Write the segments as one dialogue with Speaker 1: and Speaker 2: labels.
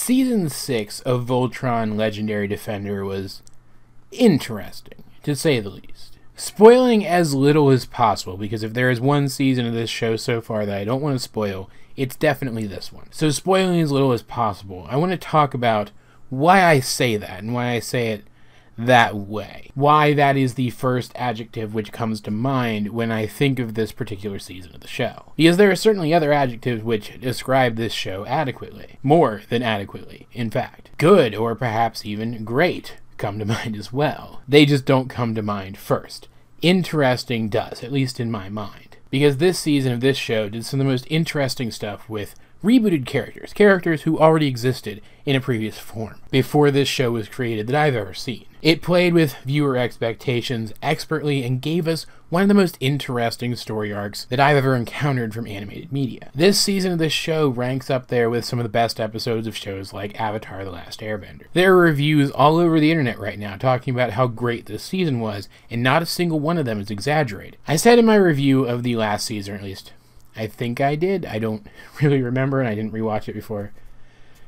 Speaker 1: Season 6 of Voltron Legendary Defender was interesting, to say the least. Spoiling as little as possible, because if there is one season of this show so far that I don't want to spoil, it's definitely this one. So spoiling as little as possible, I want to talk about why I say that, and why I say it that way. Why that is the first adjective which comes to mind when I think of this particular season of the show. Because there are certainly other adjectives which describe this show adequately. More than adequately, in fact. Good, or perhaps even great, come to mind as well. They just don't come to mind first. Interesting does, at least in my mind. Because this season of this show did some of the most interesting stuff with rebooted characters who already existed in a previous form before this show was created that I've ever seen. It played with viewer expectations expertly and gave us one of the most interesting story arcs that I've ever encountered from animated media. This season of this show ranks up there with some of the best episodes of shows like Avatar: The Last Airbender. There are reviews all over the internet right now talking about how great this season was, and not a single one of them is exaggerated. I said in my review of the last season, or at least I think I did. I don't really remember, and I didn't rewatch it before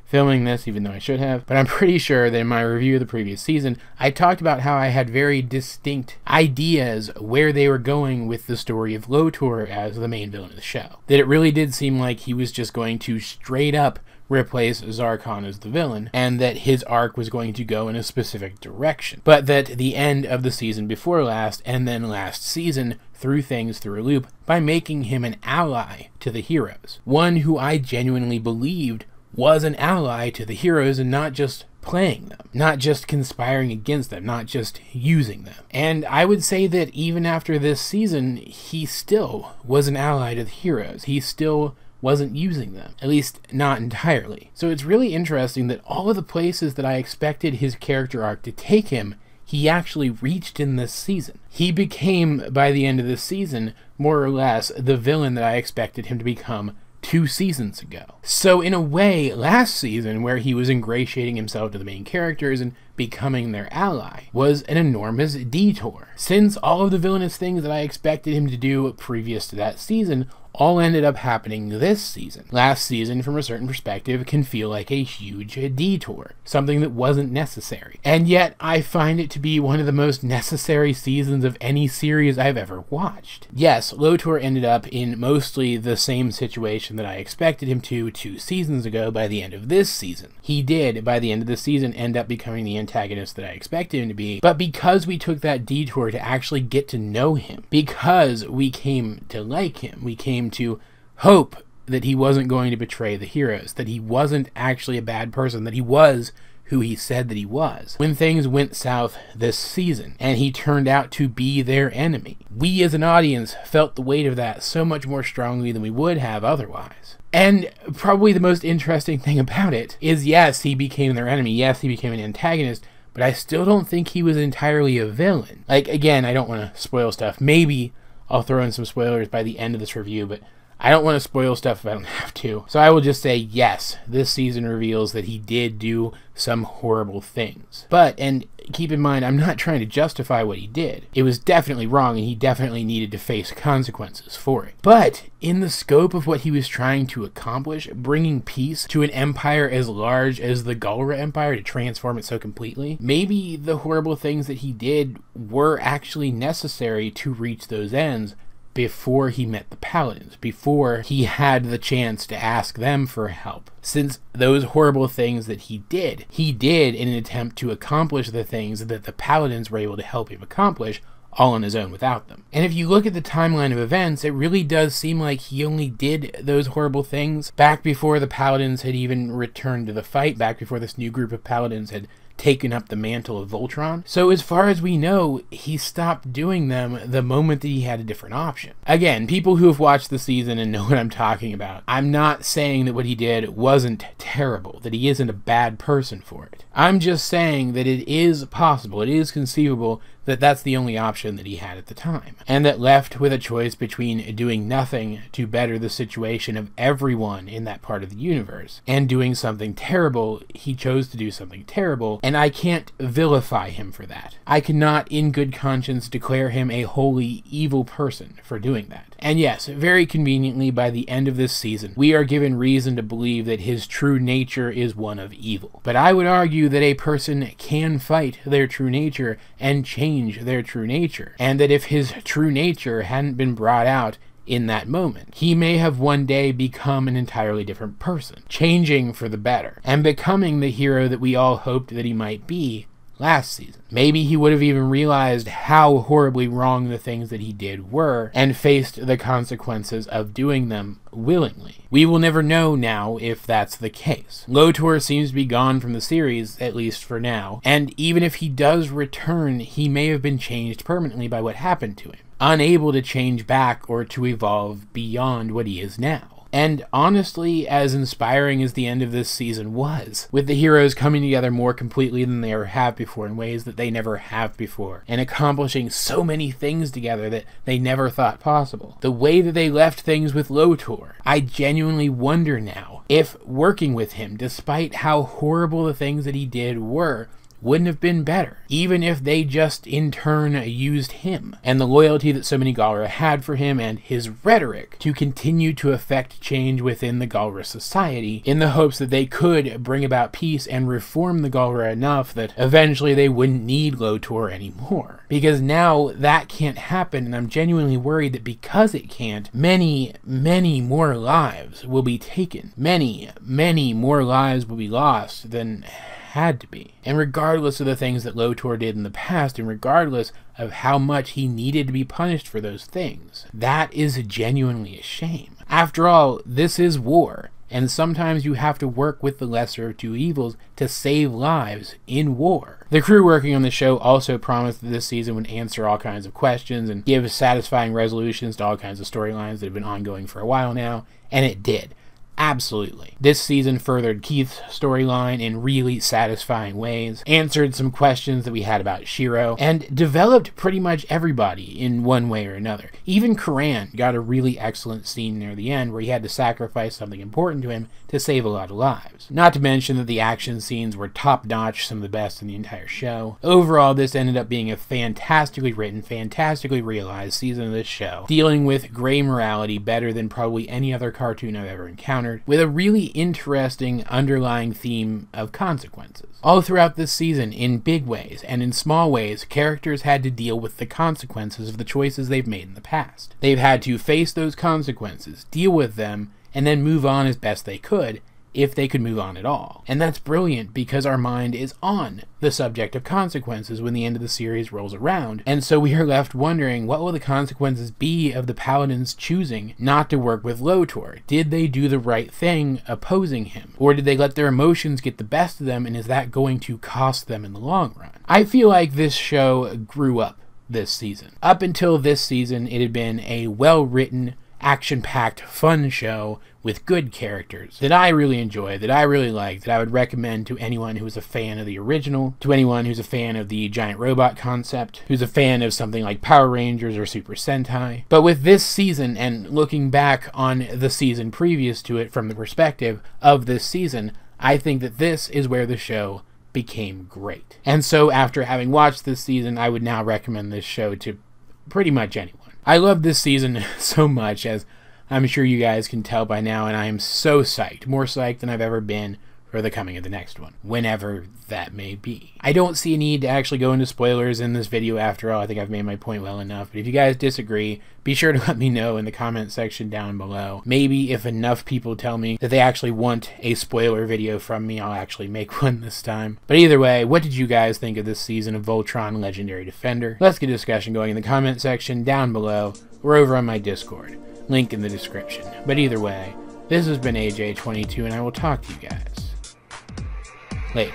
Speaker 1: filming this, even though I should have. But I'm pretty sure that in my review of the previous season, I talked about how I had very distinct ideas where they were going with the story of Lotor as the main villain of the show. That it really did seem like he was just going to straight up replace Zarkon as the villain, and that his arc was going to go in a specific direction. But that the end of the season before last, and then last season, threw things through a loop by making him an ally to the heroes. One who I genuinely believed was an ally to the heroes and not just playing them, not just conspiring against them, not just using them. And I would say that even after this season, he still was an ally to the heroes. He still wasn't using them, at least not entirely. So it's really interesting that all of the places that I expected his character arc to take him, he actually reached in this season. He became, by the end of this season, more or less the villain that I expected him to become 2 seasons ago. So in a way, last season, where he was ingratiating himself to the main characters and becoming their ally, was an enormous detour. Since all of the villainous things that I expected him to do previous to that season all ended up happening this season. Last season, from a certain perspective, can feel like a huge detour, something that wasn't necessary. And yet, I find it to be one of the most necessary seasons of any series I've ever watched. Yes, Lotor ended up in mostly the same situation that I expected him to 2 seasons ago by the end of this season. He did, by the end of the season, end up becoming the antagonist that I expected him to be, but because we took that detour to actually get to know him, because we came to like him, we came to hope that he wasn't going to betray the heroes, that he wasn't actually a bad person, that he was who he said that he was. When things went south this season, and he turned out to be their enemy, we as an audience felt the weight of that so much more strongly than we would have otherwise. And probably the most interesting thing about it is, yes, he became their enemy, yes, he became an antagonist, but I still don't think he was entirely a villain. Like, again, I don't want to spoil stuff. Maybe I'll throw in some spoilers by the end of this review, but I don't want to spoil stuff if I don't have to. So I will just say, yes, this season reveals that he did do some horrible things. But, and keep in mind, I'm not trying to justify what he did. It was definitely wrong, and he definitely needed to face consequences for it. But in the scope of what he was trying to accomplish, bringing peace to an empire as large as the Galra Empire, to transform it so completely, maybe the horrible things that he did were actually necessary to reach those ends before he met the Paladins, before he had the chance to ask them for help. Since those horrible things that he did in an attempt to accomplish the things that the Paladins were able to help him accomplish all on his own without them. And if you look at the timeline of events, it really does seem like he only did those horrible things back before the Paladins had even returned to the fight, back before this new group of Paladins had taken up the mantle of Voltron. So as far as we know, he stopped doing them the moment that he had a different option. Again, people who have watched the season and know what I'm talking about, I'm not saying that what he did wasn't terrible, that he isn't a bad person for it. I'm just saying that it is possible, it is conceivable that that's the only option that he had at the time. And that left with a choice between doing nothing to better the situation of everyone in that part of the universe and doing something terrible, he chose to do something terrible, and I can't vilify him for that. I cannot in good conscience declare him a wholly evil person for doing that. And yes, very conveniently, by the end of this season, we are given reason to believe that his true nature is one of evil. But I would argue that a person can fight their true nature and change their true nature, and that if his true nature hadn't been brought out in that moment, he may have one day become an entirely different person, changing for the better, and becoming the hero that we all hoped that he might be last season. Maybe he would have even realized how horribly wrong the things that he did were, and faced the consequences of doing them willingly. We will never know now if that's the case. Lotor seems to be gone from the series, at least for now, and even if he does return, he may have been changed permanently by what happened to him, unable to change back or to evolve beyond what he is now. And honestly, as inspiring as the end of this season was, with the heroes coming together more completely than they ever have before in ways that they never have before, and accomplishing so many things together that they never thought possible, the way that they left things with Lotor, I genuinely wonder now if working with him, despite how horrible the things that he did were, wouldn't have been better, even if they just in turn used him, and the loyalty that so many Galra had for him, and his rhetoric to continue to affect change within the Galra society, in the hopes that they could bring about peace and reform the Galra enough that eventually they wouldn't need Lotor anymore. Because now that can't happen, and I'm genuinely worried that because it can't, many, many more lives will be taken. Many, many more lives will be lost than had to be. And regardless of the things that Lotor did in the past, and regardless of how much he needed to be punished for those things, that is genuinely a shame. After all, this is war, and sometimes you have to work with the lesser of two evils to save lives in war. The crew working on the show also promised that this season would answer all kinds of questions and give satisfying resolutions to all kinds of storylines that have been ongoing for a while now, and it did. Absolutely. This season furthered Keith's storyline in really satisfying ways, answered some questions that we had about Shiro, and developed pretty much everybody in one way or another. Even Karan got a really excellent scene near the end where he had to sacrifice something important to him to save a lot of lives. Not to mention that the action scenes were top-notch, some of the best in the entire show. Overall, this ended up being a fantastically written, fantastically realized season of this show, dealing with gray morality better than probably any other cartoon I've ever encountered, with a really interesting underlying theme of consequences. All throughout this season, in big ways and in small ways, characters had to deal with the consequences of the choices they've made in the past. They've had to face those consequences, deal with them, and then move on as best they could, if they could move on at all. And that's brilliant because our mind is on the subject of consequences when the end of the series rolls around, and so we are left wondering, what will the consequences be of the Paladins choosing not to work with Lotor? Did they do the right thing opposing him? Or did they let their emotions get the best of them, and is that going to cost them in the long run? I feel like this show grew up this season. Up until this season, it had been a well-written, action-packed, fun show with good characters that I really enjoy, that I really like, that I would recommend to anyone who's a fan of the original, to anyone who's a fan of the giant robot concept, who's a fan of something like Power Rangers or Super Sentai. But with this season, and looking back on the season previous to it from the perspective of this season, I think that this is where the show became great. And so after having watched this season, I would now recommend this show to pretty much anyone. I love this season so much, as I'm sure you guys can tell by now, and I am so psyched, more psyched than I've ever been for the coming of the next one, whenever that may be. I don't see a need to actually go into spoilers in this video after all. I think I've made my point well enough, but if you guys disagree, be sure to let me know in the comment section down below. Maybe if enough people tell me that they actually want a spoiler video from me, I'll actually make one this time. But either way, what did you guys think of this season of Voltron Legendary Defender? Let's get a discussion going in the comment section down below, or over on my Discord. Link in the description. But either way, this has been AJ22, and I will talk to you guys later.